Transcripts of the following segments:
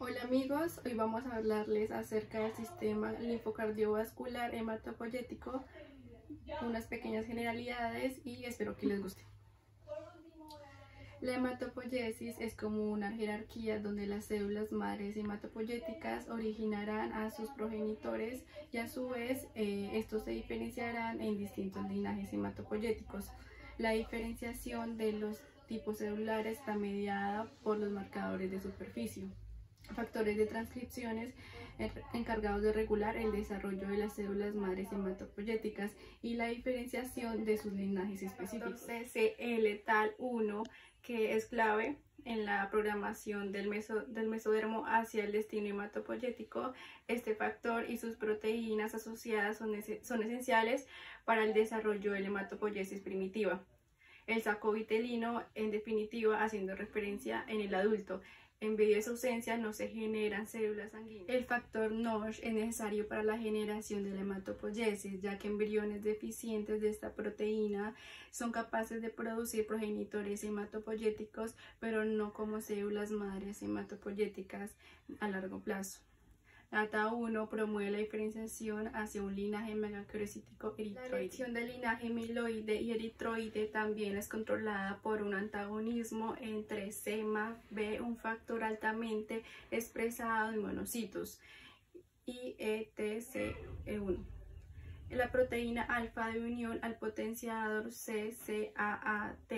Hola amigos, hoy vamos a hablarles acerca del sistema linfocardiovascular hematopoyético, unas pequeñas generalidades y espero que les guste. La hematopoiesis es como una jerarquía donde las células madres hematopoyéticas originarán a sus progenitores y a su vez estos se diferenciarán en distintos linajes hematopoyéticos. La diferenciación de los tipos celulares está mediada por los marcadores de superficie, factores de transcripciones encargados de regular el desarrollo de las células madres hematopoyéticas y la diferenciación de sus linajes específicos. CCL-TAL1, que es clave en la programación del mesodermo hacia el destino hematopoyético. Este factor y sus proteínas asociadas son esenciales para el desarrollo de la hematopoiesis primitiva. El saco vitelino, en definitiva, haciendo referencia en el adulto. En vez de su ausencia no se generan células sanguíneas. El factor NOSH es necesario para la generación de la hematopoiesis, ya que embriones deficientes de esta proteína son capaces de producir progenitores hematopoyéticos, pero no como células madres hematopoyéticas a largo plazo. ATA1 promueve la diferenciación hacia un linaje megacrocítico eritroide. La elección del linaje amiloide y eritroide también es controlada por un antagonismo entre CEMA-B, un factor altamente expresado en monocitos, y ETCE1. La proteína alfa de unión al potenciador CCAAT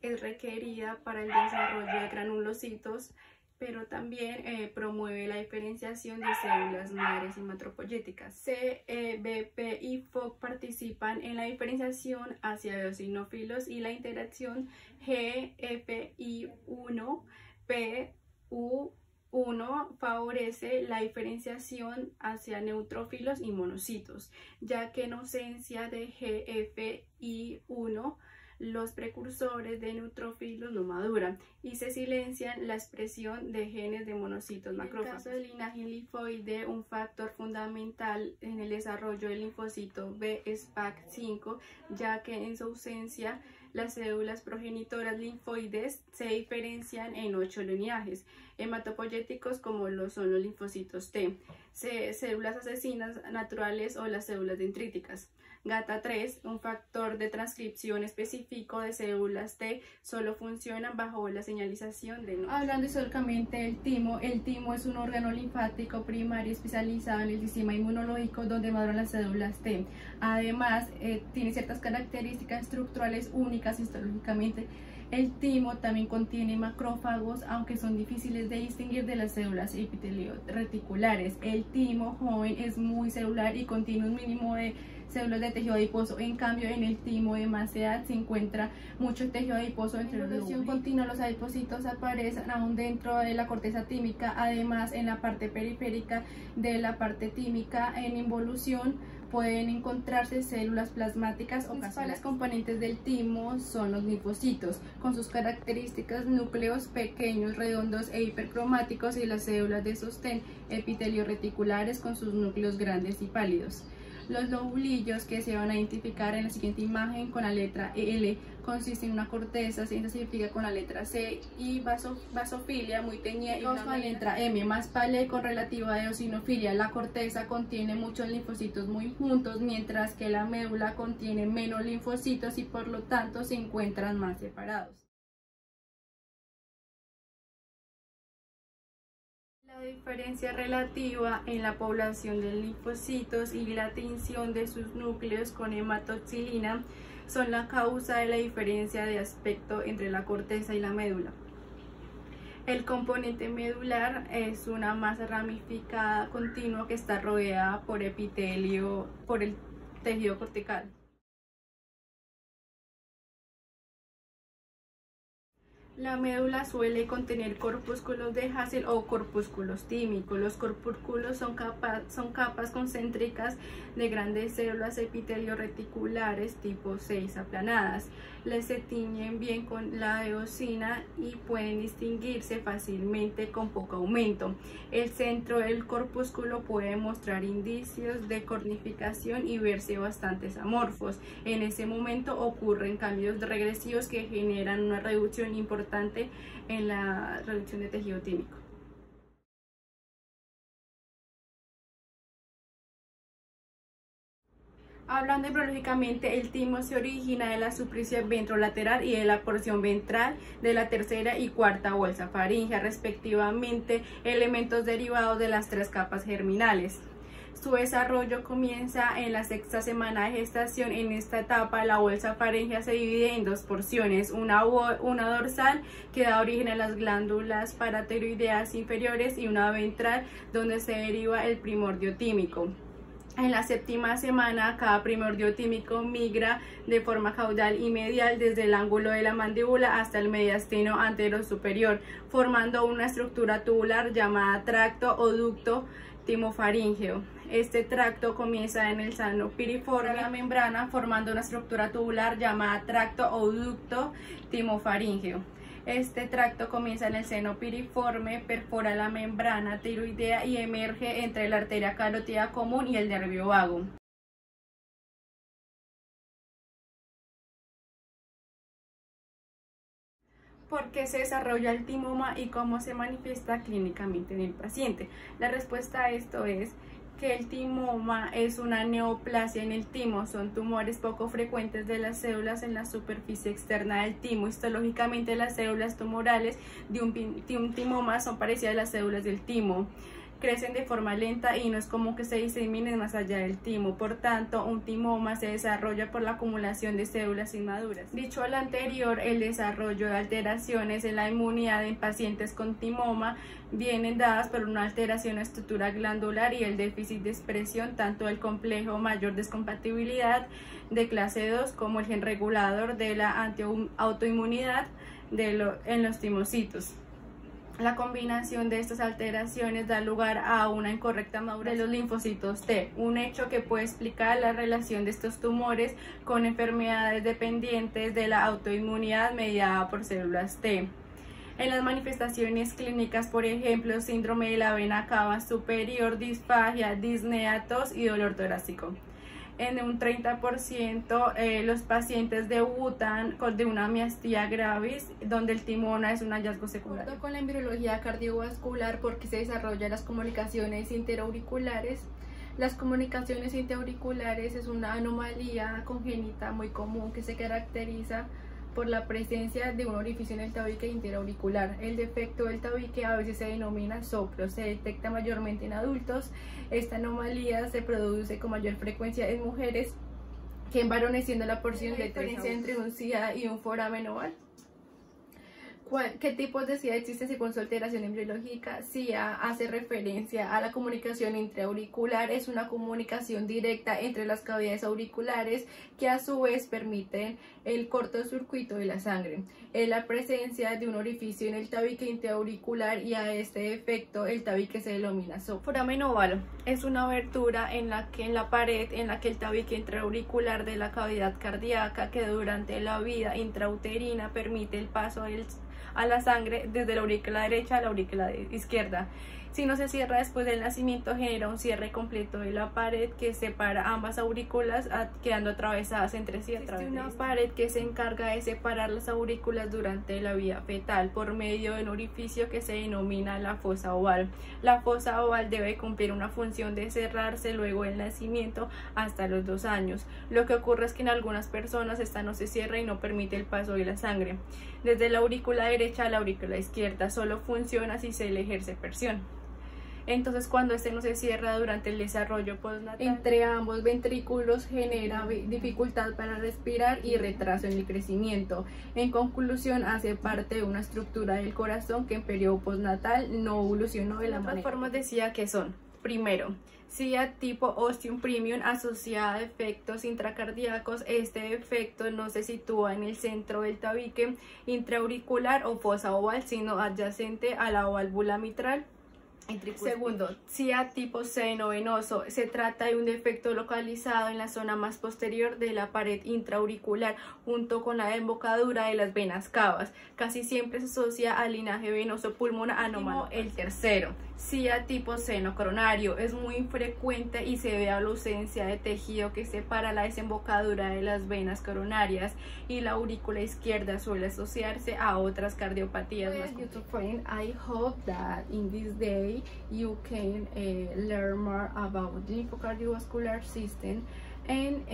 es requerida para el desarrollo de granulocitos, pero también promueve la diferenciación de células madres hematopoyéticas. CEBP y FOC participan en la diferenciación hacia eosinófilos y la interacción GFI1-PU1 favorece la diferenciación hacia neutrófilos y monocitos, ya que en ausencia de GFI1 los precursores de neutrófilos no maduran y se silencian la expresión de genes de monocitos macrófagos. En el caso del linaje linfoide, un factor fundamental en el desarrollo del linfocito B es PAC5, ya que en su ausencia las células progenitoras linfoides se diferencian en 8 linajes hematopoyéticos, como lo son los linfocitos T, células asesinas naturales o las células dendríticas. GATA3, un factor de transcripción específico de células T, solo funcionan bajo la señalización de NOSH. Hablando históricamente del timo, el timo es un órgano linfático primario especializado en el sistema inmunológico donde maduran las células T. Además, tiene ciertas características estructurales únicas histológicamente. El timo también contiene macrófagos, aunque son difíciles de distinguir de las células epitelio-reticulares. El timo joven es muy celular y contiene un mínimo de células de tejido adiposo. En cambio, en el timo de más edad se encuentra mucho tejido adiposo entre los lóbulos. En evolución continua, los adipocitos aparecen aún dentro de la corteza tímica, además en la parte periférica de la parte tímica. En involución pueden encontrarse células plasmáticas. Los principales componentes del timo son los linfocitos, con sus características núcleos pequeños, redondos e hipercromáticos, y las células de sostén epitelio-reticulares con sus núcleos grandes y pálidos. Los lobulillos, que se van a identificar en la siguiente imagen con la letra L, consisten en una corteza, se identifica con la letra C, y basofilia muy teñida y con la letra M, más pálida y con relativa eosinofilia. La corteza contiene muchos linfocitos muy juntos, mientras que la médula contiene menos linfocitos y por lo tanto se encuentran más separados. La diferencia relativa en la población de linfocitos y la tinción de sus núcleos con hematoxilina son la causa de la diferencia de aspecto entre la corteza y la médula. El componente medular es una masa ramificada continua que está rodeada por epitelio, por el tejido cortical. La médula suele contener corpúsculos de Hassel o corpúsculos tímicos. Los corpúsculos son capas concéntricas de grandes células epitelio-reticulares tipo 6 aplanadas. Se tiñen bien con la eosina y pueden distinguirse fácilmente con poco aumento. El centro del corpúsculo puede mostrar indicios de cornificación y verse bastante amorfos. En ese momento ocurren cambios regresivos que generan una reducción importante en la reducción de tejido tímico. Hablando embriológicamente, el timo se origina de la superficie ventrolateral y de la porción ventral de la tercera y cuarta bolsa faríngea, respectivamente, elementos derivados de las 3 capas germinales. Su desarrollo comienza en la 6ª semana de gestación. En esta etapa, la bolsa faríngea se divide en 2 porciones, una dorsal que da origen a las glándulas paratiroideas inferiores y una ventral donde se deriva el primordio tímico. En la 7ª semana, cada primordio tímico migra de forma caudal y medial desde el ángulo de la mandíbula hasta el mediastino antero superior, formando una estructura tubular llamada tracto o ducto timofaríngeo. Este tracto comienza en el seno piriforme de la membrana, formando una estructura tubular llamada tracto o ducto timofaríngeo. Este tracto comienza en el seno piriforme, perfora la membrana tiroidea y emerge entre la arteria carótida común y el nervio vago. ¿Por qué se desarrolla el timoma y cómo se manifiesta clínicamente en el paciente? La respuesta a esto es que el timoma es una neoplasia en el timo, son tumores poco frecuentes de las células en la superficie externa del timo. Histológicamente, las células tumorales de un timoma son parecidas a las células del timo. Crecen de forma lenta y no es común que se diseminen más allá del timo. Por tanto, un timoma se desarrolla por la acumulación de células inmaduras. Dicho lo anterior, el desarrollo de alteraciones en la inmunidad en pacientes con timoma vienen dadas por una alteración en la estructura glandular y el déficit de expresión tanto del complejo mayor descompatibilidad de clase 2 como el gen regulador de la autoinmunidad en los timocitos. La combinación de estas alteraciones da lugar a una incorrecta maduración de los linfocitos T, un hecho que puede explicar la relación de estos tumores con enfermedades dependientes de la autoinmunidad mediada por células T. En las manifestaciones clínicas, por ejemplo, síndrome de la vena cava superior, disfagia, disnea, tos y dolor torácico. En un 30% los pacientes debutan de una miastía gravis, donde el timoma es un hallazgo secundario. Con la embriología cardiovascular, porque se desarrollan las comunicaciones interauriculares. Las comunicaciones interauriculares es una anomalía congénita muy común que se caracteriza por la presencia de un orificio en el tabique interauricular. El defecto del tabique a veces se denomina soplo, se detecta mayormente en adultos. Esta anomalía se produce con mayor frecuencia en mujeres que en varones, siendo la porción de diferencia entre un SIA y un foramen oval. ¿Qué tipos de SIA existen según su alteración embriológica? SIA hace referencia a la comunicación intraauricular, es una comunicación directa entre las cavidades auriculares que a su vez permiten el cortocircuito de la sangre. Es la presencia de un orificio en el tabique intraauricular y a este efecto el tabique se denomina soplo. Foramen oval es una abertura en la pared en la que el tabique intraauricular de la cavidad cardíaca, que durante la vida intrauterina permite el paso a la sangre desde la aurícula derecha a la aurícula izquierda. Si no se cierra después del nacimiento, genera un cierre completo de la pared que separa ambas aurículas, quedando atravesadas entre sí. Existe una pared que se encarga de separar las aurículas durante la vida fetal por medio de un orificio que se denomina la fosa oval. La fosa oval debe cumplir una función de cerrarse luego del nacimiento hasta los 2 años. Lo que ocurre es que en algunas personas esta no se cierra y no permite el paso de la sangre desde la aurícula derecha a la aurícula izquierda. Solo funciona si se le ejerce presión. Entonces, cuando este no se cierra durante el desarrollo postnatal entre ambos ventrículos, genera dificultad para respirar y retraso en el crecimiento. En conclusión, hace parte de una estructura del corazón que en periodo postnatal no evolucionó de la manera. Las formas de SIA que son: primero, SIA tipo ostium premium asociada a defectos intracardíacos. Este defecto no se sitúa en el centro del tabique intraauricular o fosa oval, sino adyacente a la válvula mitral. Segundo, SIA tipo seno venoso. Se trata de un defecto localizado en la zona más posterior de la pared intraauricular, junto con la embocadura de las venas cavas. Casi siempre se asocia al linaje venoso pulmonar anómalo. El tercero, SIA tipo seno coronario. Es muy infrecuente y se debe a la ausencia de tejido que separa la desembocadura de las venas coronarias, y la aurícula izquierda suele asociarse a otras cardiopatías más complejas. I hope that in this day you can learn more about the cardiovascular system and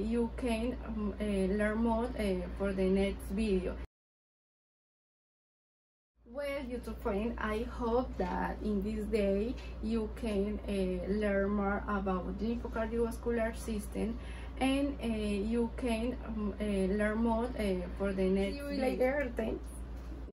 you can learn more for the next video. Well, YouTube friend, I hope that in this day you can learn more about the cardiovascular system, and you can learn more for the next video. See you later. Thanks.